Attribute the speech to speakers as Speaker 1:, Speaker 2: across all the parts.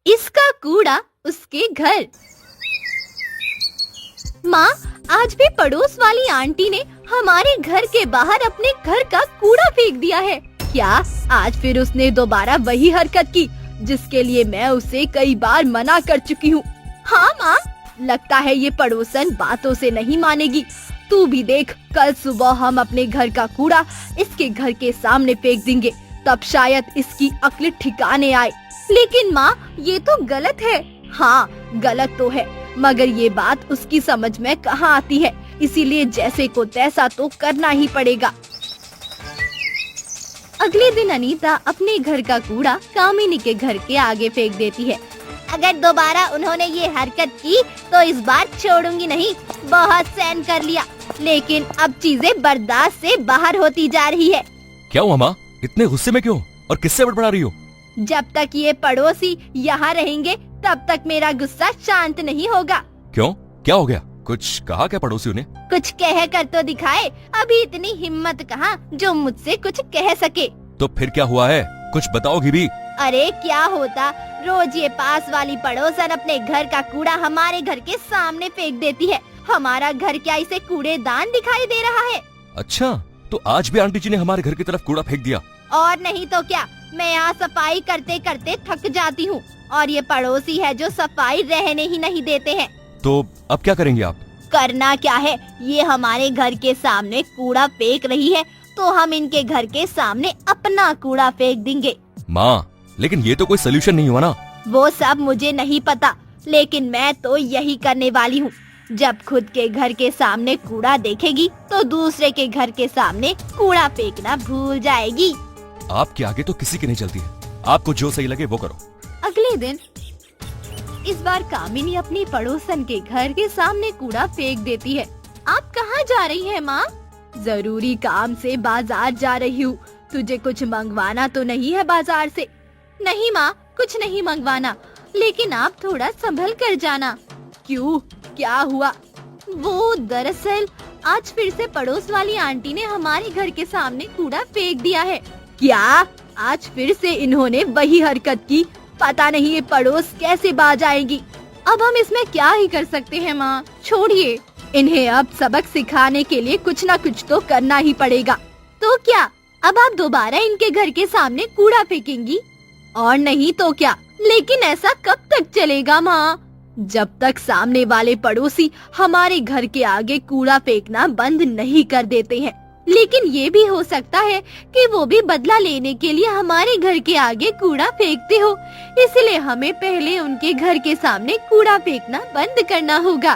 Speaker 1: इसका कूड़ा उसके घर। माँ, आज भी पड़ोस वाली आंटी ने हमारे घर के बाहर अपने घर का कूड़ा फेंक दिया है। क्या आज फिर उसने दोबारा वही हरकत की जिसके लिए मैं उसे कई बार मना कर चुकी हूँ। हाँ माँ, लगता है ये पड़ोसन बातों से नहीं मानेगी। तू भी देख, कल सुबह हम अपने घर का कूड़ा इसके घर के सामने फेंक देंगे, तब शायद इसकी अक्ल ठिकाने आए। लेकिन माँ, ये तो गलत है। हाँ, गलत तो है, मगर ये बात उसकी समझ में कहाँ आती है, इसीलिए जैसे को तैसा तो करना ही पड़ेगा। अगले दिन अनीता अपने घर का कूड़ा कामिनी के घर के आगे फेंक देती है। अगर दोबारा उन्होंने ये हरकत की तो इस बार छोड़ूंगी नहीं। बहुत सहन कर लिया, लेकिन अब चीजें बर्दाश्त से बाहर होती जा रही है।
Speaker 2: क्या हुआ माँ, इतने गुस्से में क्यों और किससे बड़बड़ा रही हो?
Speaker 1: जब तक ये पड़ोसी यहाँ रहेंगे तब तक मेरा गुस्सा शांत नहीं होगा।
Speaker 2: क्यों, क्या हो गया? कुछ कहा क्या पड़ोसियों ने?
Speaker 1: कुछ कह कर तो दिखाए। अभी इतनी हिम्मत कहाँ जो मुझसे कुछ कह सके।
Speaker 2: तो फिर क्या हुआ है, कुछ बताओगी भी?
Speaker 1: अरे क्या होता, रोज ये पास वाली पड़ोसन अपने घर का कूड़ा हमारे घर के सामने फेंक देती है। हमारा घर क्या इसे कूड़ेदान दिखाई दे रहा है?
Speaker 2: अच्छा, तो आज भी आंटी जी ने हमारे घर की तरफ कूड़ा फेंक दिया?
Speaker 1: और नहीं तो क्या, मैं यहाँ सफाई करते करते थक जाती हूँ और ये पड़ोसी है जो सफाई रहने ही नहीं देते हैं।
Speaker 2: तो अब क्या करेंगे आप?
Speaker 1: करना क्या है, ये हमारे घर के सामने कूड़ा फेंक रही है तो हम इनके घर के सामने अपना कूड़ा फेंक देंगे।
Speaker 2: माँ, लेकिन ये तो कोई सोल्यूशन नहीं हुआ ना।
Speaker 1: वो सब मुझे नहीं पता, लेकिन मैं तो यही करने वाली हूँ। जब खुद के घर के सामने कूड़ा देखेगी तो दूसरे के घर के सामने कूड़ा फेंकना भूल जाएगी।
Speaker 2: आपके आगे तो किसी की नहीं चलती है, आपको जो सही लगे वो करो।
Speaker 1: अगले दिन इस बार कामिनी अपनी पड़ोसन के घर के सामने कूड़ा फेंक देती है। आप कहाँ जा रही हैं माँ? जरूरी काम से बाजार जा रही हूँ। तुझे कुछ मंगवाना तो नहीं है बाजार से? नहीं माँ, कुछ नहीं मंगवाना, लेकिन आप थोड़ा संभल कर जाना। क्यों, क्या हुआ? वो दरअसल आज फिर से पड़ोस वाली आंटी ने हमारे घर के सामने कूड़ा फेंक दिया है। क्या? आज फिर से इन्होंने वही हरकत की? पता नहीं ये पड़ोस कैसे बाज आएगी। अब हम इसमें क्या ही कर सकते हैं माँ, छोड़िए। इन्हें अब सबक सिखाने के लिए कुछ न कुछ तो करना ही पड़ेगा। तो क्या अब आप दोबारा इनके घर के सामने कूड़ा फेंकेंगी? और नहीं तो क्या, लेकिन ऐसा कब तक चलेगा माँ? जब तक सामने वाले पड़ोसी हमारे घर के आगे कूड़ा फेंकना बंद नहीं कर देते हैं। लेकिन ये भी हो सकता है कि वो भी बदला लेने के लिए हमारे घर के आगे कूड़ा फेंकते हो, इसलिए हमें पहले उनके घर के सामने कूड़ा फेंकना बंद करना होगा।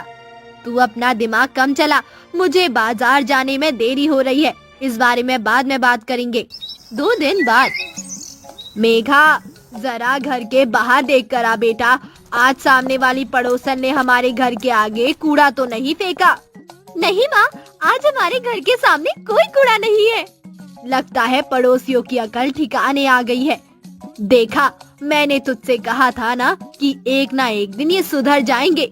Speaker 1: तू अपना दिमाग कम चला, मुझे बाजार जाने में देरी हो रही है, इस बारे में बाद में बात करेंगे। 2 दिन बाद। मेघा, जरा घर के बाहर देख कर आ बेटा, आज सामने वाली पड़ोसन ने हमारे घर के आगे कूड़ा तो नहीं फेंका? नहीं माँ, आज हमारे घर के सामने कोई कूड़ा नहीं है। लगता है पड़ोसियों की अकल ठिकाने आ गई है। देखा, मैंने तुझसे कहा था ना कि एक ना एक दिन ये सुधर जाएंगे।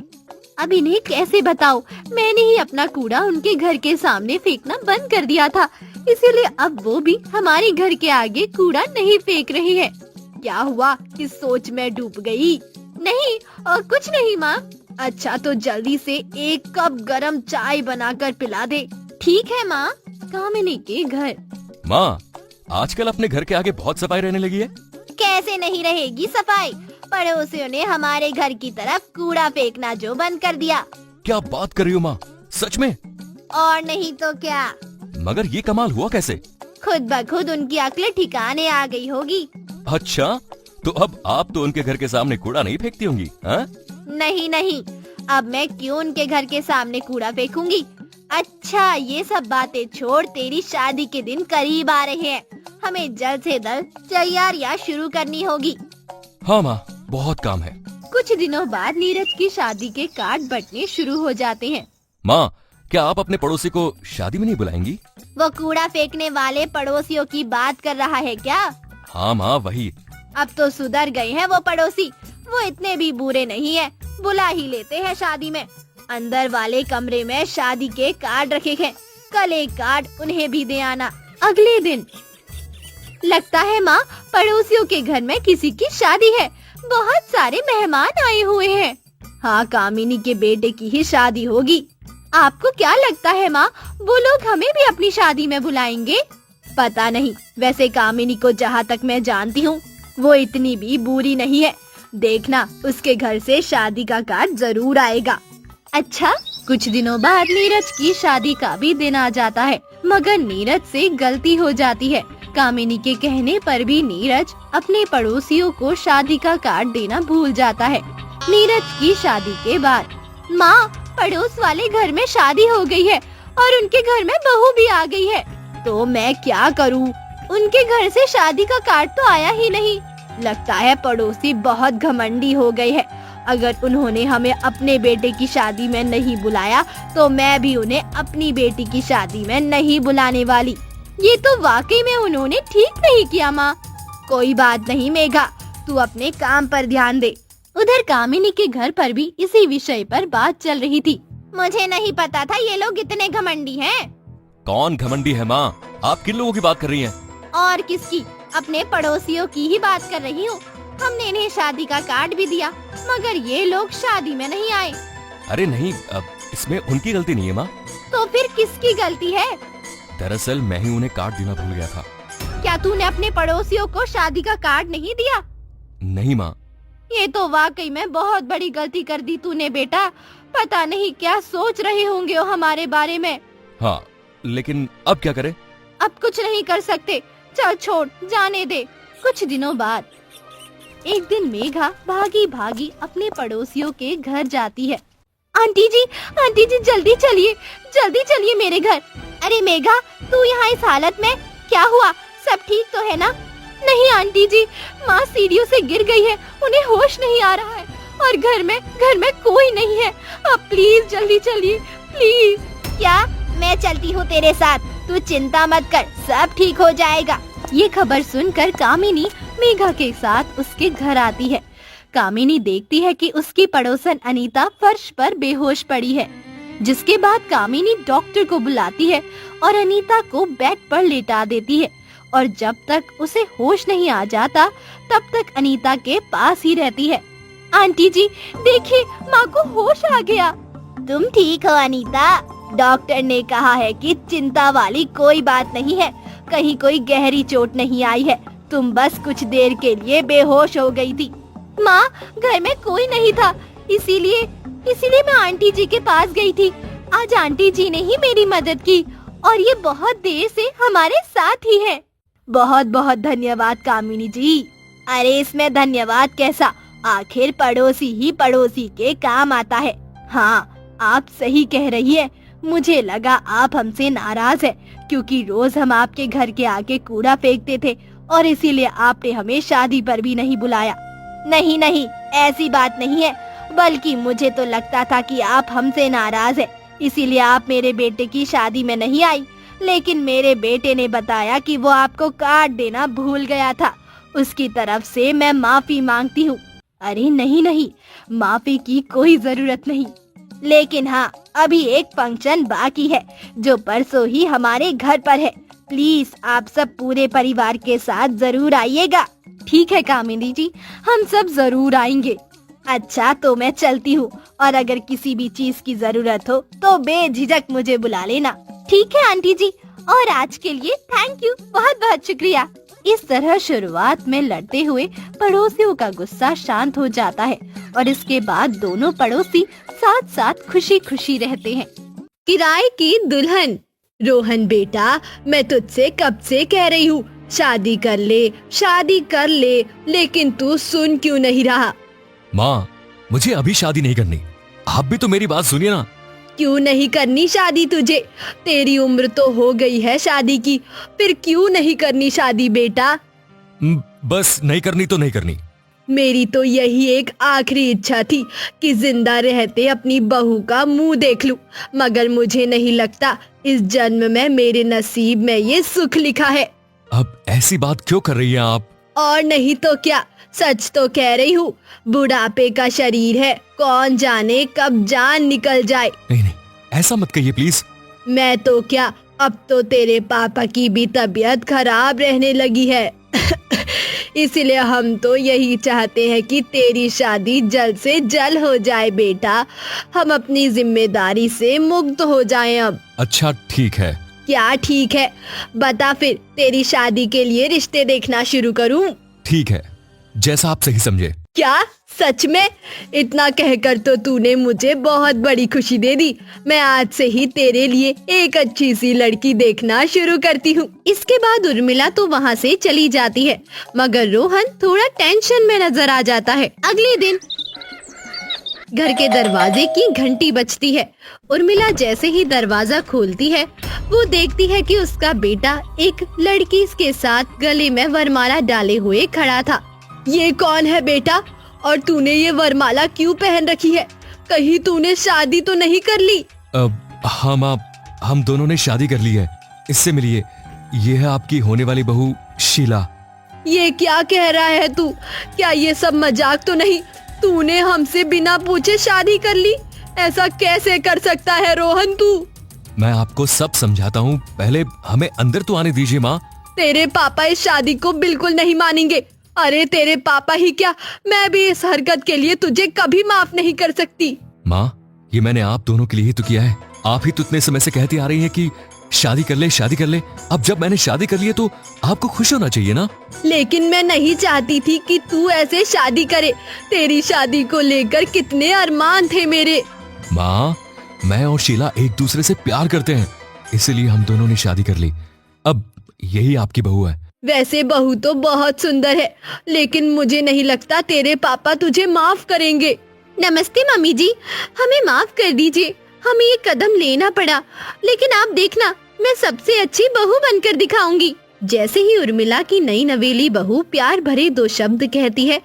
Speaker 1: अब इन्हें कैसे बताऊं, मैंने ही अपना कूड़ा उनके घर के सामने फेंकना बंद कर दिया था, इसीलिए अब वो भी हमारे घर के आगे कूड़ा नहीं फेंक रहे हैं। क्या हुआ, इस सोच में डूब गई? नहीं, और कुछ नहीं माँ। अच्छा, तो जल्दी से 1 कप गरम चाय बनाकर पिला दे। ठीक है माँ। कामिनी के घर।
Speaker 2: माँ, आजकल अपने घर के आगे बहुत सफाई रहने लगी है।
Speaker 1: कैसे नहीं रहेगी सफाई, पड़ोसियों ने हमारे घर की तरफ कूड़ा फेंकना जो बंद कर दिया।
Speaker 2: क्या बात कर रही हो माँ, सच में?
Speaker 1: और नहीं तो क्या।
Speaker 2: मगर ये कमाल हुआ कैसे?
Speaker 1: खुद ब खुद उनकी अक्ल ठिकाने आ गई होगी।
Speaker 2: अच्छा, तो अब आप तो उनके घर के सामने कूड़ा नहीं फेंकती होंगी, हाँ?
Speaker 1: नहीं नहीं, अब मैं क्यों उनके घर के सामने कूड़ा फेंकूंगी। अच्छा, ये सब बातें छोड़, तेरी शादी के दिन करीब आ रहे हैं, हमें जल्द से जल्द तैयारियां शुरू करनी होगी।
Speaker 2: हाँ माँ, बहुत काम है।
Speaker 1: कुछ दिनों बाद नीरज की शादी के कार्ड बंटने शुरू हो जाते हैं।
Speaker 2: माँ, क्या आप अपने पड़ोसी को शादी में नहीं बुलाएंगी?
Speaker 1: वो कूड़ा फेंकने वाले पड़ोसियों की बात कर रहा है क्या?
Speaker 2: हाँ माँ, वही।
Speaker 1: अब तो सुधर गए हैं वो पड़ोसी, वो इतने भी बुरे नहीं है, बुला ही लेते हैं शादी में। अंदर वाले कमरे में शादी के कार्ड रखे हैं, कल एक कार्ड उन्हें भी दे आना। अगले दिन। लगता है माँ पड़ोसियों के घर में किसी की शादी है। बहुत सारे मेहमान आए हुए हैं। हाँ, कामिनी के बेटे की ही शादी होगी। आपको क्या लगता है माँ, वो लोग हमें भी अपनी शादी में बुलाएंगे? पता नहीं, वैसे कामिनी को जहाँ तक मैं जानती हूँ वो इतनी भी बुरी नहीं है। देखना, उसके घर से शादी का कार्ड जरूर आएगा। अच्छा, कुछ दिनों बाद नीरज की शादी का भी दिन आ जाता है, मगर नीरज से गलती हो जाती है। कामिनी के कहने पर भी नीरज अपने पड़ोसियों को शादी का कार्ड देना भूल जाता है। नीरज की शादी के बाद माँ, पड़ोस वाले घर में शादी हो गई है और उनके घर में बहू भी आ गई है, तो मैं क्या करूँ? उनके घर से शादी का कार्ड तो आया ही नहीं। लगता है पड़ोसी बहुत घमंडी हो गए हैं। अगर उन्होंने हमें अपने बेटे की शादी में नहीं बुलाया तो मैं भी उन्हें अपनी बेटी की शादी में नहीं बुलाने वाली। ये तो वाकई में उन्होंने ठीक नहीं किया माँ। कोई बात नहीं मेघा, तू अपने काम पर ध्यान दे। उधर कामिनी के घर पर भी इसी विषय पर बात चल रही थी। मुझे नहीं पता था ये लोग इतने घमंडी हैं।
Speaker 2: कौन घमंडी है माँ? आप किन लोगों की बात कर रही हैं?
Speaker 1: और किसकी? अपने पड़ोसियों की ही बात कर रही हूँ। हमने इन्हें शादी का कार्ड भी दिया, मगर ये लोग शादी में नहीं आए।
Speaker 2: अरे नहीं, अब इसमें उनकी गलती नहीं है माँ।
Speaker 1: तो फिर किसकी गलती है?
Speaker 2: दरअसल मैं ही उन्हें कार्ड देना भूल गया था।
Speaker 1: क्या तूने अपने पड़ोसियों को शादी का कार्ड नहीं दिया?
Speaker 2: नहीं माँ।
Speaker 1: ये तो वाकई में बहुत बड़ी गलती कर दी तूने बेटा। पता नहीं क्या सोच रहे होंगे वो हमारे बारे में।
Speaker 2: हाँ, लेकिन अब क्या करें?
Speaker 1: अब कुछ नहीं कर सकते, चल छोड़, जाने दे। कुछ दिनों बाद एक दिन मेघा भागी भागी अपने पड़ोसियों के घर जाती है। आंटी जी, जल्दी चलिए मेरे घर। अरे मेघा, तू यहाँ इस हालत में? क्या हुआ? सब ठीक तो है ना? नहीं आंटी जी, माँ सीढ़ियों से गिर गई है, उन्हें होश नहीं आ रहा है और घर में कोई नहीं है। आप प्लीज जल्दी चलिए, प्लीज। क्या? मैं चलती हूँ तेरे साथ, तू चिंता मत कर, सब ठीक हो जाएगा। ये खबर सुनकर कामिनी मेघा के साथ उसके घर आती है। कामिनी देखती है कि उसकी पड़ोसन अनीता फर्श पर बेहोश पड़ी है, जिसके बाद कामिनी डॉक्टर को बुलाती है और अनीता को बेड पर लेटा देती है और जब तक उसे होश नहीं आ जाता तब तक अनीता के पास ही रहती है। आंटी जी देखिए, माँ को होश आ गया। तुम ठीक हो अनीता? डॉक्टर ने कहा है कि चिंता वाली कोई बात नहीं है, कहीं कोई गहरी चोट नहीं आई है, तुम बस कुछ देर के लिए बेहोश हो गई थी। माँ, घर में कोई नहीं था, इसीलिए मैं आंटी जी के पास गई थी। आज आंटी जी ने ही मेरी मदद की और ये बहुत देर से हमारे साथ ही है। बहुत बहुत धन्यवाद कामिनी जी। अरे इसमें धन्यवाद कैसा, आखिर पड़ोसी ही पड़ोसी के काम आता है। हाँ, आप सही कह रही है। मुझे लगा आप हमसे नाराज है क्योंकि रोज हम आपके घर के आगे कूड़ा फेंकते थे और इसीलिए आपने हमें शादी पर भी नहीं बुलाया। नहीं, ऐसी बात नहीं है, बल्कि मुझे तो लगता था कि आप हमसे नाराज है, इसीलिए आप मेरे बेटे की शादी में नहीं आई। लेकिन मेरे बेटे ने बताया कि वो आपको कार्ड देना भूल गया था, उसकी तरफ से मैं माफी मांगती हूँ। अरे नहीं, माफी की कोई जरूरत नहीं, लेकिन हाँ, अभी एक फंक्शन बाकी है जो परसों ही हमारे घर पर है। प्लीज आप सब पूरे परिवार के साथ जरूर आइएगा। ठीक है कामिनी जी, हम सब जरूर आएंगे। अच्छा, तो मैं चलती हूँ और अगर किसी भी चीज की जरूरत हो तो बेझिझक मुझे बुला लेना। ठीक है आंटी जी, और आज के लिए थैंक यू, बहुत बहुत शुक्रिया। इस तरह शुरुआत में लड़ते हुए पड़ोसियों का गुस्सा शांत हो जाता है और इसके बाद दोनों पड़ोसी साथ साथ खुशी खुशी रहते हैं। किराए की दुल्हन। रोहन बेटा, मैं तुझसे कब से कह रही हूँ शादी कर ले, लेकिन तू सुन क्यों नहीं रहा?
Speaker 2: माँ, मुझे अभी शादी नहीं करनी, आप भी तो मेरी बात सुनिए ना।
Speaker 1: क्यों नहीं करनी शादी तुझे? तेरी उम्र तो हो गई है शादी की, फिर क्यों नहीं करनी शादी बेटा?
Speaker 2: बस नहीं करनी तो नहीं करनी।
Speaker 1: मेरी तो यही एक आखिरी इच्छा थी कि जिंदा रहते अपनी बहू का मुंह देख लूं, मगर मुझे नहीं लगता इस जन्म में मेरे नसीब में ये सुख लिखा है।
Speaker 2: अब ऐसी बात क्यों कर रही हैं आप?
Speaker 1: और नहीं तो क्या, सच तो कह रही हूँ। बुढ़ापे का शरीर है, कौन जाने कब जान निकल जाए।
Speaker 2: नहीं, ऐसा मत कहिए प्लीज।
Speaker 1: मैं तो क्या, अब तो तेरे पापा की भी तबीयत खराब रहने लगी है। इसलिए हम तो यही चाहते हैं कि तेरी शादी जल्द से जल्द हो जाए बेटा। हम अपनी जिम्मेदारी से मुक्त हो जाएं अब।
Speaker 2: अच्छा ठीक है।
Speaker 1: क्या ठीक है? बता फिर, तेरी शादी के लिए रिश्ते देखना शुरू करूं?
Speaker 2: ठीक है, जैसा आप सही समझे।
Speaker 1: क्या सच में? इतना कहकर तो तूने मुझे बहुत बड़ी खुशी दे दी। मैं आज से ही तेरे लिए एक अच्छी सी लड़की देखना शुरू करती हूँ। इसके बाद उर्मिला तो वहाँ से चली जाती है, मगर रोहन थोड़ा टेंशन में नजर आ जाता है। अगले दिन घर के दरवाजे की घंटी बजती है। उर्मिला जैसे ही दरवाजा खोलती है, वो देखती है कि उसका बेटा एक लड़की के साथ गले में वरमाला डाले हुए खड़ा था। ये कौन है बेटा? और तूने ये वरमाला क्यों पहन रखी है? कहीं तूने शादी तो नहीं कर ली?
Speaker 2: हम दोनों ने शादी कर ली है। इससे मिलिए, ये है आपकी होने वाली बहू शीला।
Speaker 1: ये क्या कह रहा है तू? क्या ये सब मजाक तो नहीं? तूने हमसे बिना पूछे शादी कर ली? ऐसा कैसे कर सकता है रोहन तू?
Speaker 2: मैं आपको सब समझाता हूँ, पहले हमें अंदर तो आने दीजिए माँ।
Speaker 1: तेरे पापा इस शादी को बिल्कुल नहीं मानेंगे। अरे तेरे पापा ही क्या, मैं भी इस हरकत के लिए तुझे कभी माफ नहीं कर सकती।
Speaker 2: माँ, ये मैंने आप दोनों के लिए ही तो किया है। आप ही तो इतने समय से कहती आ रही हैं कि शादी कर ले, शादी कर ले। अब जब मैंने शादी कर ली है तो आपको खुश होना चाहिए ना।
Speaker 1: लेकिन मैं नहीं चाहती थी कि तू ऐसे शादी करे। तेरी शादी को लेकर कितने अरमान थे मेरे।
Speaker 2: माँ, मैं और शीला एक दूसरे से प्यार करते हैं, इसलिए हम दोनों ने शादी कर ली। अब यही आपकी बहू है।
Speaker 1: वैसे बहू तो बहुत सुंदर है, लेकिन मुझे नहीं लगता तेरे पापा तुझे माफ करेंगे। नमस्ते मम्मी जी, हमें माफ कर दीजिए। हमें ये कदम लेना पड़ा, लेकिन आप देखना, मैं सबसे अच्छी बहू बनकर दिखाऊंगी। जैसे ही उर्मिला की नई नवेली बहू प्यार भरे दो शब्द कहती है,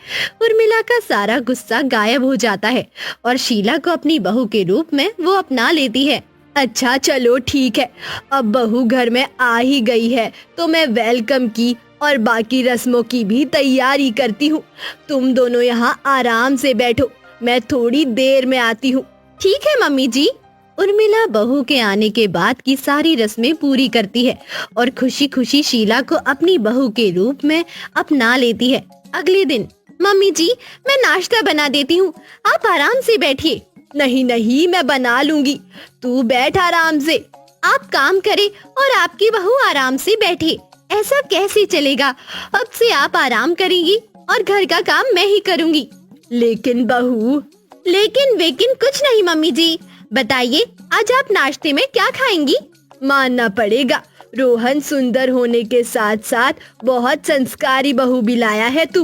Speaker 1: उर्मिला का सारा गुस्सा गायब हो जाता है और शीला को अपनी बहू के रूप में वो अपना लेती है। अच्छा चलो ठीक है, अब बहू घर में आ ही गई है तो मैं वेलकम की और बाकी रस्मों की भी तैयारी करती हूँ। तुम दोनों यहाँ आराम से बैठो, मैं थोड़ी देर में आती हूँ। ठीक है मम्मी जी। उर्मिला बहू के आने के बाद की सारी रस्में पूरी करती है और खुशी खुशी शीला को अपनी बहू के रूप में अपना लेती है। अगले दिन, मम्मी जी मैं नाश्ता बना देती हूँ, आप आराम से बैठिए। नहीं नहीं, मैं बना लूंगी, तू बैठ आराम से। आप काम करें और आपकी बहू आराम से बैठे, ऐसा कैसे चलेगा? अब से आप आराम करेंगी और घर का काम मैं ही करूंगी। लेकिन बहू। लेकिन वेकिन कुछ नहीं मम्मी जी। बताइए, आज आप नाश्ते में क्या खाएंगी? मानना पड़ेगा, रोहन सुंदर होने के साथ साथ बहुत संस्कारी बहू भी लाया है तू।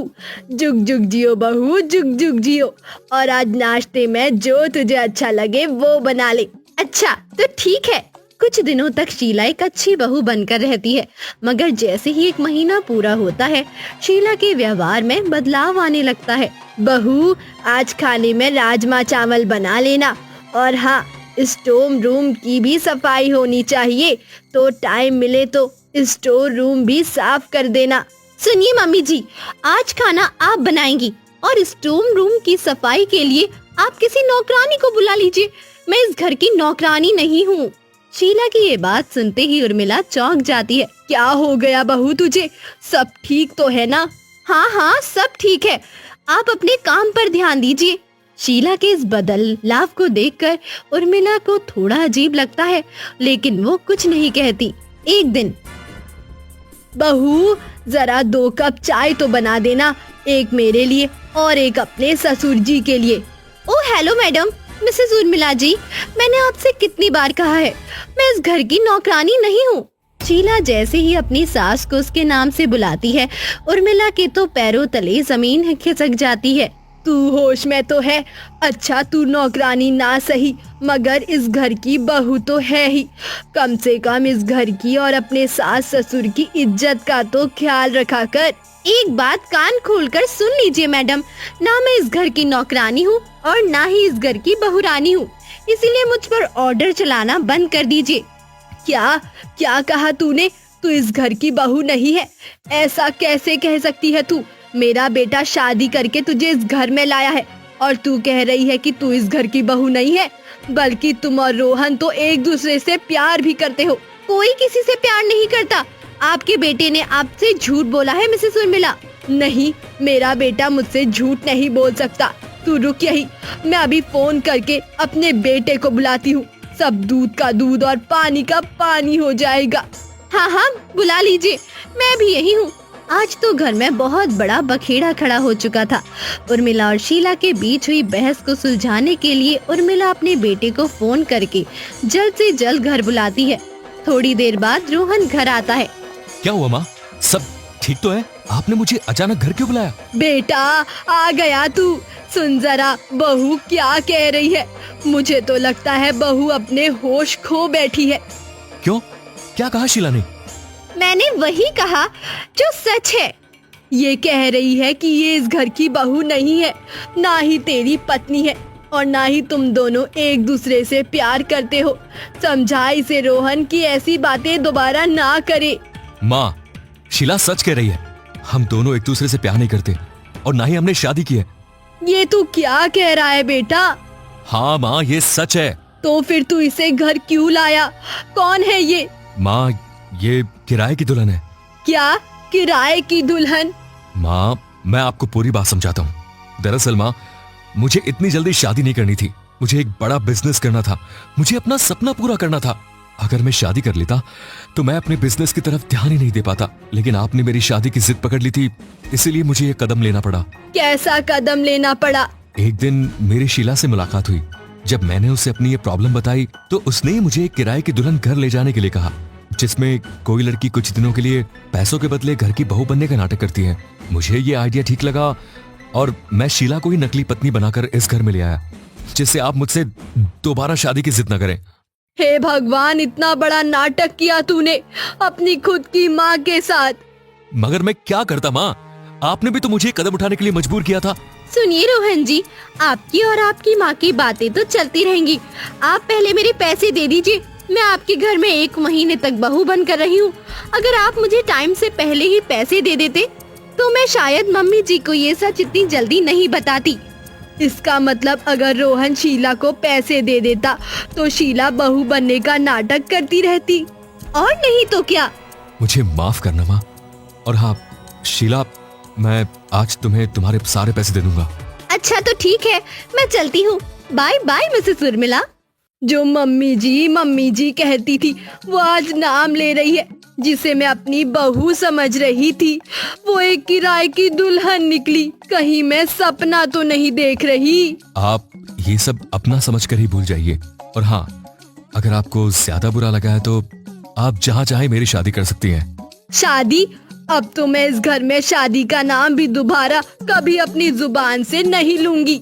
Speaker 1: जुग जुग जियो बहू, जुग जुग जियो। और आज नाश्ते में जो तुझे अच्छा लगे वो बना ले। अच्छा तो ठीक है। कुछ दिनों तक शीला एक अच्छी बहू बनकर रहती है, मगर जैसे ही एक महीना पूरा होता है, शीला के व्यवहार में बदलाव आने लगता है। बहू, आज खाने में राजमा चावल बना लेना, और हाँ, स्टोर रूम की भी सफाई होनी चाहिए, तो टाइम मिले तो स्टोर रूम भी साफ कर देना। सुनिए मम्मी जी, आज खाना आप बनाएंगी और स्टोर रूम की सफाई के लिए आप किसी नौकरानी को बुला लीजिए। मैं इस घर की नौकरानी नहीं हूँ। शीला की ये बात सुनते ही उर्मिला चौंक जाती है। क्या हो गया बहू तुझे? सब ठीक तो है ना? हाँ हाँ सब ठीक है, आप अपने काम पर ध्यान दीजिए। शीला के इस बदलाव को देखकर उर्मिला को थोड़ा अजीब लगता है, लेकिन वो कुछ नहीं कहती। एक दिन, बहू जरा 2 कप चाय तो बना देना, एक मेरे लिए और एक अपने ससुर जी के लिए। ओ hello madam, Mrs Urmila ji, मैंने आपसे कितनी बार कहा है, मैं इस घर की नौकरानी नहीं हूँ। शीला जैसे ही अपनी सास को उसके नाम से बुलाती है, उर्मिला के तो पैरों तले जमीन खिसक जाती है। तू होश में तो है? अच्छा तू नौकरानी ना सही, मगर इस घर की बहू तो है ही। कम से कम इस घर की और अपने सास ससुर की इज्जत का तो ख्याल रखा कर। एक बात कान खोलकर सुन लीजिए मैडम, ना मैं इस घर की नौकरानी हूँ और ना ही इस घर की बहुरानी हूँ, इसीलिए मुझ पर ऑर्डर चलाना बंद कर दीजिए। क्या क्या कहा तूने? तू इस घर की बहू नहीं है, ऐसा कैसे कह सकती है तू? मेरा बेटा शादी करके तुझे इस घर में लाया है और तू कह रही है कि तू इस घर की बहू नहीं है, बल्कि तुम और रोहन तो एक दूसरे से प्यार भी करते हो। कोई किसी से प्यार नहीं करता। आपके बेटे ने आपसे झूठ बोला है मिसेस उर्मिला। नहीं, मेरा बेटा मुझसे झूठ नहीं बोल सकता। तू रुक यही, मैं अभी फोन करके अपने बेटे को बुलाती हूँ। सब दूध का दूध और पानी का पानी हो जाएगा। हाँ हाँ, बुला लीजिए, मैं भी यही हूँ। आज तो घर में बहुत बड़ा बखेड़ा खड़ा हो चुका था। उर्मिला और शीला के बीच हुई बहस को सुलझाने के लिए उर्मिला अपने बेटे को फोन करके जल्द से जल्द घर बुलाती है। थोड़ी देर बाद रोहन घर आता है।
Speaker 2: क्या हुआ माँ, सब ठीक तो है? आपने मुझे अचानक घर क्यों बुलाया?
Speaker 1: बेटा आ गया तू। सुन जरा, बहू क्या कह रही है। मुझे तो लगता है बहू अपने होश खो बैठी है।
Speaker 2: क्यों, क्या कहा शीला ने?
Speaker 1: मैंने वही कहा जो सच है। ये कह रही है कि ये इस घर की बहू नहीं है, ना ही तेरी पत्नी है, और ना ही तुम दोनों एक दूसरे से प्यार करते हो। समझा इसे रोहन कि ऐसी बातें दोबारा ना करे।
Speaker 2: माँ, शीला सच कह रही है। हम दोनों एक दूसरे से प्यार नहीं करते और ना ही हमने शादी की है।
Speaker 1: ये तू क्या कह रहा है बेटा?
Speaker 2: हाँ माँ, ये सच है।
Speaker 1: तो फिर तू इसे घर क्यों लाया? कौन है ये?
Speaker 2: माँ, ये किराए की दुल्हन है।
Speaker 1: क्या किराए की दुल्हन?
Speaker 2: माँ, मैं आपको पूरी बात समझाता हूँ। दरअसल माँ, मुझे इतनी जल्दी शादी नहीं करनी थी। मुझे एक बड़ा बिजनेस करना था। मुझे अपना सपना पूरा करना था। अगर मैं शादी कर लेता तो मैं अपने बिजनेस की तरफ ध्यान ही नहीं दे पाता। लेकिन आपने मेरी शादी की जिद पकड़ ली थी, इसीलिए मुझे ये कदम लेना पड़ा।
Speaker 1: कैसा कदम लेना पड़ा?
Speaker 2: एक दिन मेरी शीला से मुलाकात हुई। जब मैंने उसे अपनी ये प्रॉब्लम बताई तो उसने ही मुझे एक किराए की दुल्हन घर ले जाने के लिए कहा, जिसमें कोई लड़की कुछ दिनों के लिए पैसों के बदले घर की बहू बनने का नाटक करती है। मुझे ये आइडिया ठीक लगा और मैं शीला को ही नकली पत्नी बनाकर इस घर में ले आया, जिससे आप मुझसे दोबारा शादी की जिद न करें।
Speaker 1: हे भगवान, इतना बड़ा नाटक किया तूने अपनी खुद की माँ के साथ।
Speaker 2: मगर मैं क्या करता माँ, आपने भी तो मुझे कदम उठाने के लिए मजबूर किया था।
Speaker 1: सुनिए रोहन जी, आपकी और आपकी माँ की बातें तो चलती रहेंगी। आप पहले मेरे पैसे दे दीजिए। मैं आपके घर में 1 महीने तक बहू बन कर रही हूँ। अगर आप मुझे टाइम से पहले ही पैसे दे देते तो मैं शायद मम्मी जी को ये सच इतनी जल्दी नहीं बताती। इसका मतलब अगर रोहन शीला को पैसे दे देता तो शीला बहू बनने का नाटक करती रहती, और नहीं तो क्या।
Speaker 2: मुझे माफ करना माँ। और हाँ शीला, मैं आज तुम्हें तुम्हारे सारे पैसे दे दूंगा।
Speaker 1: अच्छा तो ठीक है, मैं चलती हूँ। Bye bye Mrs Urmila. जो मम्मी जी कहती थी वो आज नाम ले रही है। जिसे मैं अपनी बहू समझ रही थी वो एक किराए की दुल्हन निकली। कहीं मैं सपना तो नहीं देख रही।
Speaker 2: आप ये सब अपना समझकर ही भूल जाइए। और हाँ, अगर आपको ज्यादा बुरा लगा है तो आप जहाँ चाहे मेरी शादी कर सकती हैं।
Speaker 1: शादी? अब तो मैं इस घर में शादी का नाम भी दोबारा कभी अपनी जुबान से नहीं लूंगी।